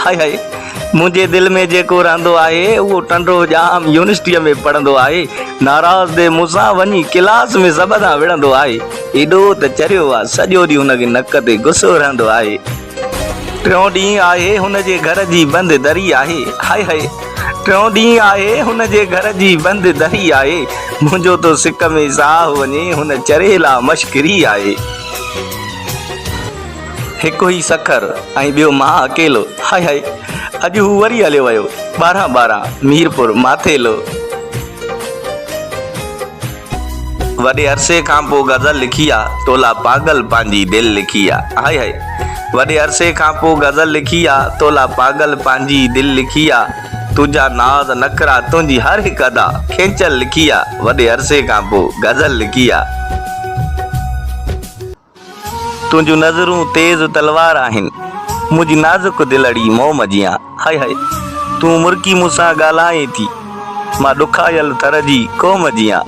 हाय हाय मुझे दिल में जेको रहंदो आहे वो टंडो जाम यूनिवर्सिटी में पढ़ंदो आहे। नाराज़ दे मूंसां वञी क्लास में सब सां विढ़ंदो आहे। एॾो त चरियो आहे सॼो ॾींहुं हुनखे नक ते गुस्सो रहंदो आहे। टियों ॾींहुं आहे हुनजे घर जी बंदि दरी आहे। हाय हाय टियों ॾींहुं आहे हुनजे घर जी बंदि दरी आहे। मुंहिंजो तो सिक में साह वञे हुन चरेला मश्करी आहे। हिकु ई सखर ऐं ॿियो मां अकेलो। हाय हाय अॼु हू वरी हलियो वियो 12-12 मीरपुर माथेलो। वॾे अरसे खां पोइ गज़ल लिखी आहे तोला पागल पंहिंजी दिलि लिखी आहे। हाय हाय वॾे अरसे खां पोइ गज़ल लिखी आहे तोला पागल पंहिंजी दिलि लिखी आहे। तुंहिंजा नाज़ नखरा तुंहिंजी हर हिकु अदा खेंचल लिखी आहे। वॾे अरसे खां पोइ गज़ल लिखी आहे। तुंहिंजूं नज़रूं तेज़ तलवार आहिनि मुंहिंजी नाज़ुक दिलड़ी मोम जियां। हाय हाय तूं मुर्की मूंसां ॻाल्हाए थी मां ॾुखायल थर जी क़ौम जियां।